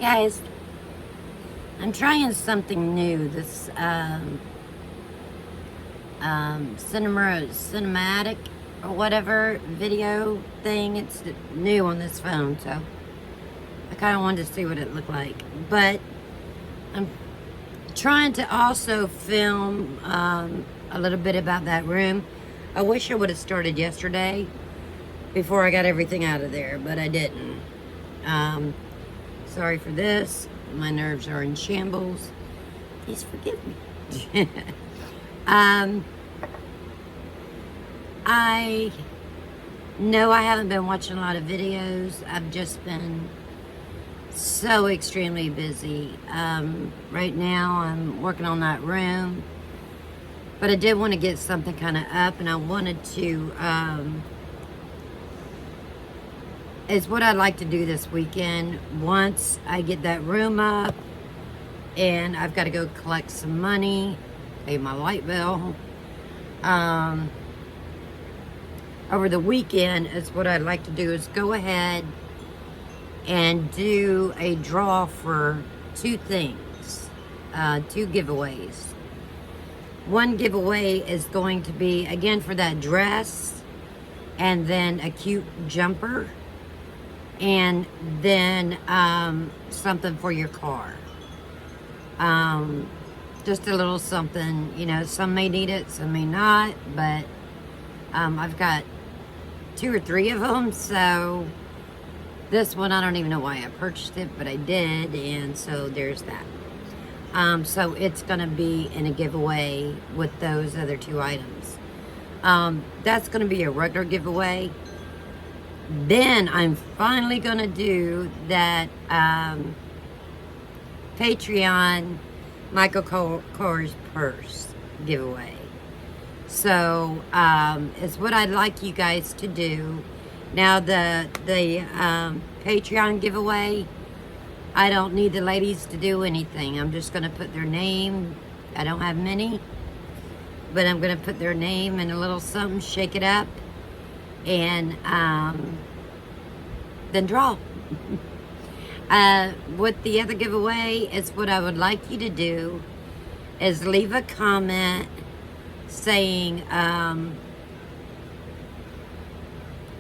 guys, I'm trying something new. This cinematic or whatever video thing. It's new on this phone, so I kind of wanted to see what it looked like. But I'm trying to also film a little bit about that room. I wish I would have started yesterday before I got everything out of there, but I didn't. Sorry for this. My nerves are in shambles. Please forgive me. I know I haven't been watching a lot of videos. I've just been so extremely busy. Right now I'm working on that room, but I did want to get something kind of up, and I wanted to is what I'd like to do this weekend. Once I get that room up, and I've got to go collect some money, pay my light bill. Over the weekend is what I'd like to do is go ahead and do a draw for two things, two giveaways. One giveaway is going to be, again, for that dress, and then a cute jumper, and then something for your car. Just a little something, you know, some may need it, some may not, but I've got 2 or 3 of them, so this one, I don't even know why I purchased it, but I did, and so there's that. So it's gonna be in a giveaway with those other 2 items. That's gonna be a regular giveaway. Then I'm finally gonna do that Patreon Michael Kors purse giveaway. So it's what I'd like you guys to do. Now the Patreon giveaway, I don't need the ladies to do anything. I'm just gonna put their name. I don't have many, but I'm gonna put their name in a little something, shake it up, and then draw. With the other giveaway, is what I would like you to do is leave a comment saying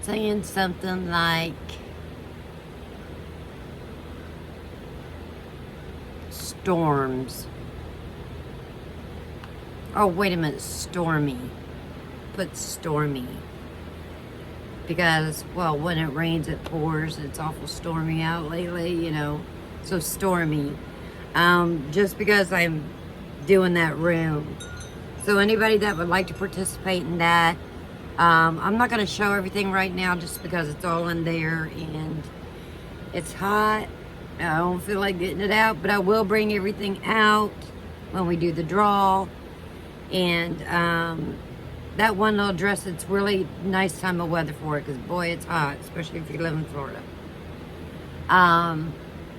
saying something like storms. Oh, wait a minute, stormy. Put stormy. Because, well, when it rains, it pours. It's awful stormy out lately, you know. So stormy. Just because I'm doing that room. So anybody that would like to participate in that, I'm not going to show everything right now just because it's all in there and it's hot. I don't feel like getting it out, but I will bring everything out when we do the draw. And that one little dress, it's really nice time of weather for it, because boy, it's hot, especially if you live in Florida.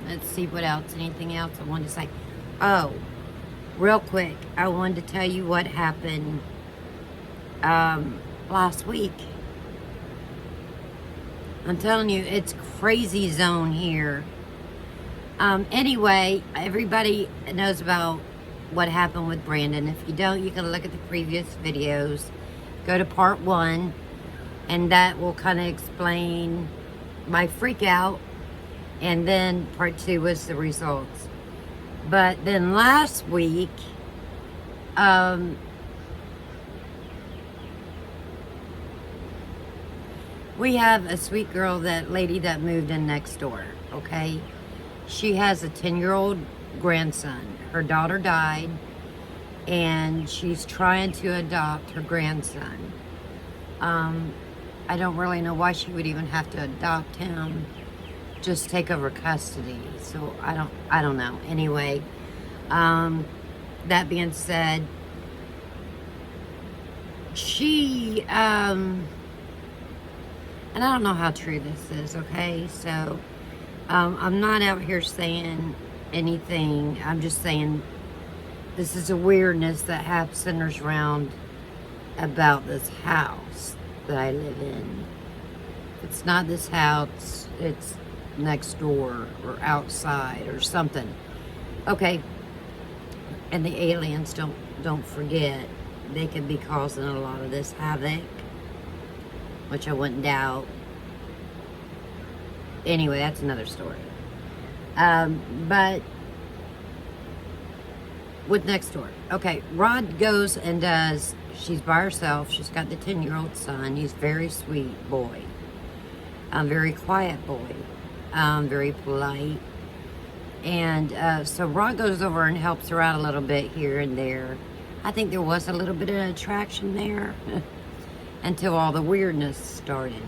Let's see what else. Anything else I wanted to say? Oh, real quick, I wanted to tell you what happened last week. I'm telling you, it's crazy zone here. Anyway, everybody knows about what happened with Brandon. If you don't, you can look at the previous videos. Go to part 1, and that will kind of explain my freak out, and then part 2 was the results. But then last week, we have a sweet girl, that lady that moved in next door, okay? She has a 10-year-old grandson. Her daughter died, and she's trying to adopt her grandson. I don't really know why she would even have to adopt him, just take over custody. So I don't know. Anyway, that being said, she and I don't know how true this is, okay? So I'm not out here saying anything. I'm just saying this is a weirdness that happens around about this house that I live in. It's not this house. It's next door or outside or something. Okay, and the aliens, don't forget, they could be causing a lot of this havoc, which I wouldn't doubt. Anyway, that's another story. But with next door, okay, Rod goes and does, she's by herself, she's got the 10-year-old son, he's a very sweet boy, very quiet boy, very polite, and so Rod goes over and helps her out a little bit here and there. I think there was a little bit of attraction there until all the weirdness started.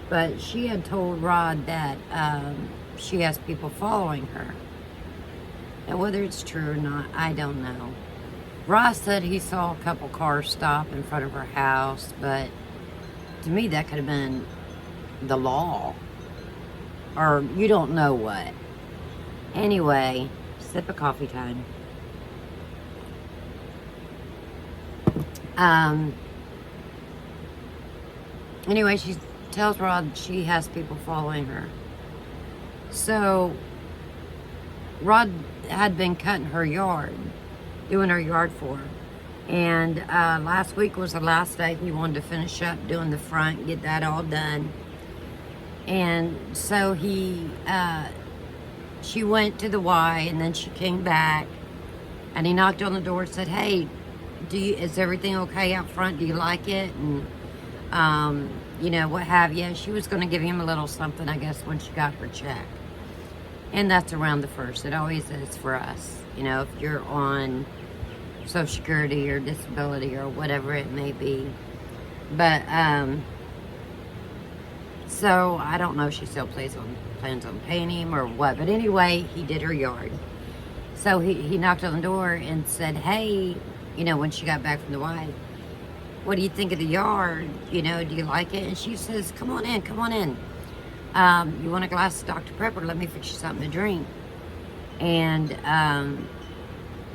But she had told Rod that she has people following her. And whether it's true or not, I don't know. Ross said he saw a couple cars stop in front of her house, but to me that could have been the law. Or you don't know what. Anyway, sip of coffee time. Anyway, she tells Rod she has people following her. So, Rod had been cutting her yard, doing her yard for her. And last week was the last day he wanted to finish up doing the front, get that all done. And so she went to the Y, and then she came back, and he knocked on the door and said, hey, is everything okay out front? Do you like it? And, you know, what have you. She was going to give him a little something, I guess, when she got her check. And that's around the 1st. It always is for us. You know, if you're on Social Security or disability or whatever it may be. But, so, I don't know if she still plans on paying him or what. But anyway, he did her yard. So, he knocked on the door and said, hey, you know, when she got back from the Y, what do you think of the yard? You know, do you like it? And she says, come on in, come on in. You want a glass of Dr. Pepper? Let me fix you something to drink. And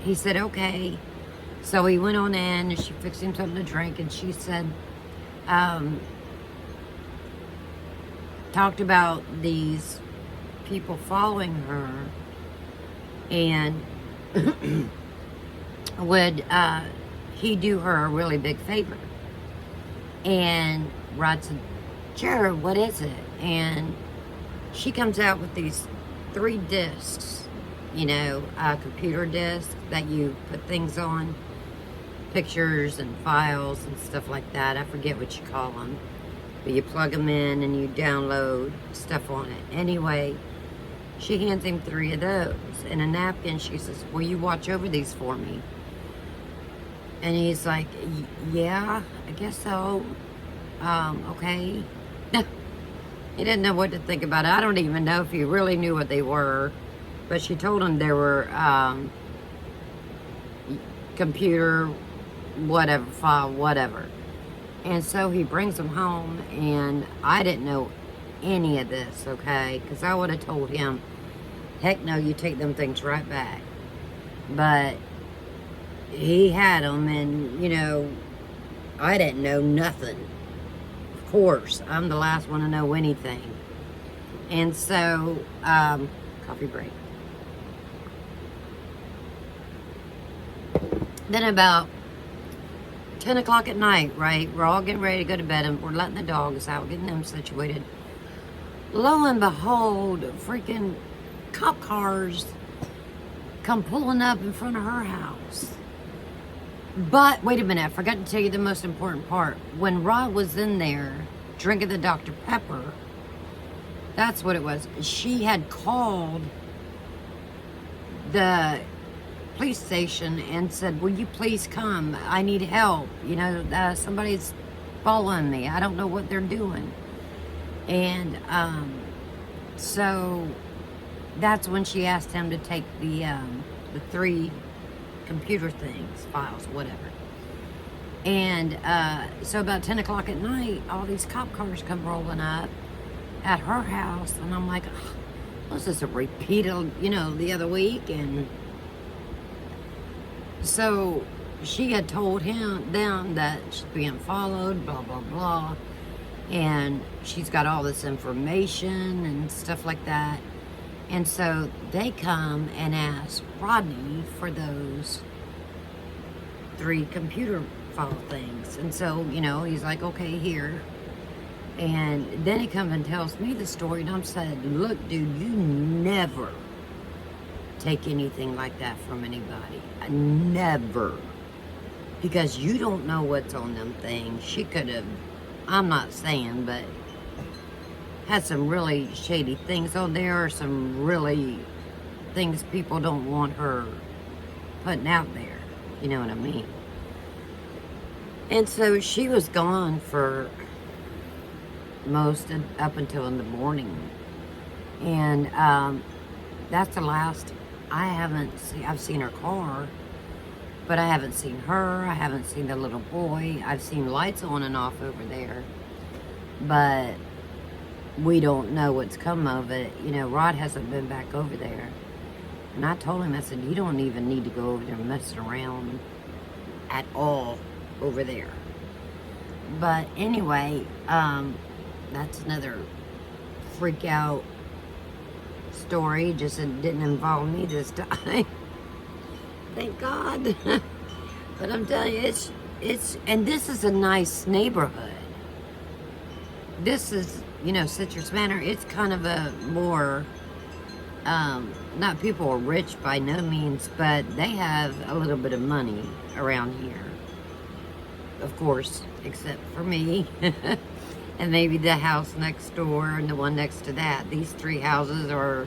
he said, okay. So he went on in, and she fixed him something to drink, and she said, talked about these people following her, and would he do her a really big favor. And Rod said, sure, what is it? And she comes out with these 3 discs, you know, computer discs that you put things on, pictures and files and stuff like that. I forget what you call them. But you plug them in and you download stuff on it. Anyway, she hands him 3 of those and a napkin. She says, will you watch over these for me? And he's like, yeah, I guess so. Okay. He didn't know what to think about it. I don't even know if he really knew what they were. But she told him there were computer, whatever, file, whatever. And so he brings them home, and I didn't know any of this, okay? Because I would have told him, heck no, you take them things right back. But he had them, and, you know, I didn't know nothing. Of course, I'm the last one to know anything. And so, coffee break. Then about 10 o'clock at night, right? We're all getting ready to go to bed, and we're letting the dogs out, getting them situated. Lo and behold, freaking cop cars come pulling up in front of her house. But, wait a minute, I forgot to tell you the most important part. When Rod was in there drinking the Dr. Pepper, that's what it was. She had called the police station and said, will you please come? I need help. You know, somebody's following me. I don't know what they're doing. And so that's when she asked him to take the 3 computer things, files, whatever. And so about 10 o'clock at night, all these cop cars come rolling up at her house, and I'm like, oh, was this a repeat of, you know, the other week? And so she had told them that she's being followed, blah, blah, blah. And she's got all this information and stuff like that. And so they come and ask Rodney for those 3 computer file things. And so, you know, he's like, okay, here. And then he comes and tells me the story, and I'm saying, look, dude, you never take anything like that from anybody. Never. Because you don't know what's on them things. She could have, I'm not saying, but had some really shady things on there, or some really things people don't want her putting out there. You know what I mean? And so she was gone for up until in the morning. And that's the last I haven't seen. I've seen her car, but I haven't seen her. I haven't seen the little boy. I've seen lights on and off over there, but we don't know what's come of it. You know, Rod hasn't been back over there. And I told him, I said, you don't even need to go over there and mess around at all over there. But anyway, that's another freak out story. Just it didn't involve me this time. Thank God. But I'm telling you, it's, and this is a nice neighborhood. This is, you know, Citrus Manor. It's kind of a more, not people are rich by no means, but they have a little bit of money around here. Of course, except for me. And maybe the house next door and the one next to that. These 3 houses are,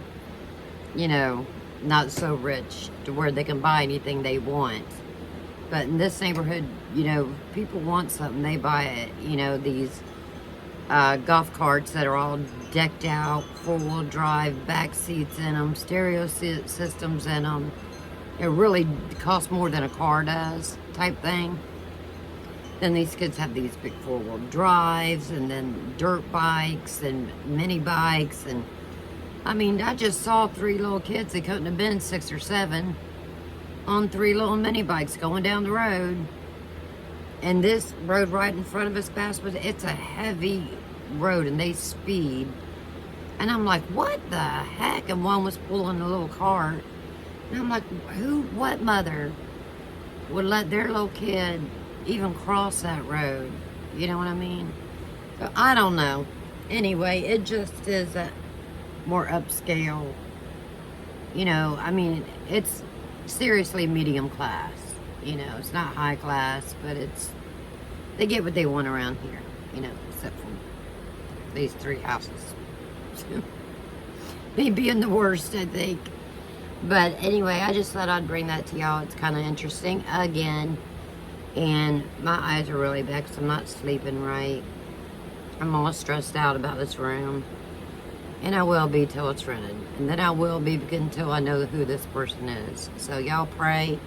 you know, not so rich to where they can buy anything they want. But in this neighborhood, you know, people want something, they buy it. You know, these golf carts that are all decked out, 4-wheel drive, back seats in them, stereo systems in them. It really costs more than a car does, type thing. Then these kids have these big 4-wheel drives, and then dirt bikes and mini bikes. And I mean, I just saw 3 little kids, they couldn't have been 6 or 7, on 3 little mini bikes going down the road. And this road right in front of us past, it's a heavy road, and they speed. And I'm like, what the heck? And one was pulling a little cart. And I'm like, what mother would let their little kid even cross that road? You know what I mean? So I don't know. Anyway, it just is a more upscale, you know, I mean, it's seriously medium class. You know, it's not high class, but it's, they get what they want around here, you know, except for these 3 houses. Me being the worst, I think. But anyway, I just thought I'd bring that to y'all. It's kind of interesting again. And my eyes are really bad because I'm not sleeping right. I'm all stressed out about this room. And I will be till it's rented. And then I will be until I know who this person is. So y'all pray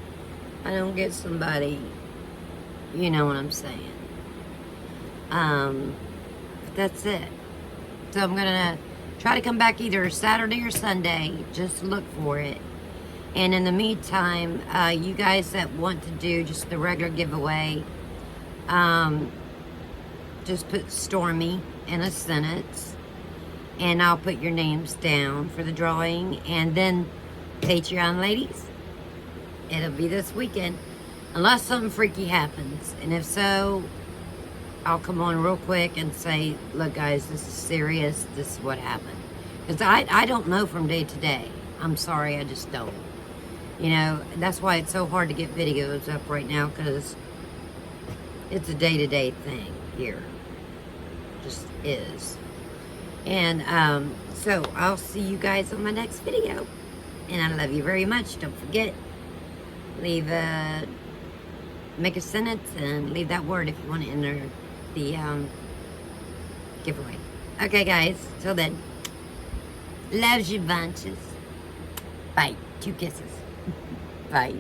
I don't get somebody, you know what I'm saying. That's it. So I'm gonna try to come back either Saturday or Sunday. Just look for it. And in the meantime, you guys that want to do just the regular giveaway, just put Stormy in a sentence, and I'll put your names down for the drawing. And then Patreon ladies, it'll be this weekend, unless something freaky happens. And if so, I'll come on real quick and say, look guys, this is serious, this is what happened. Because I don't know from day to day. I'm sorry, I just don't. You know, that's why it's so hard to get videos up right now, because it's a day-to-day thing here. Just is. And so I'll see you guys on my next video. And I love you very much. Don't forget, make a sentence and leave that word if you want to enter the giveaway. Okay guys, till then, loves you bunches. Bye. 2 kisses. Bye.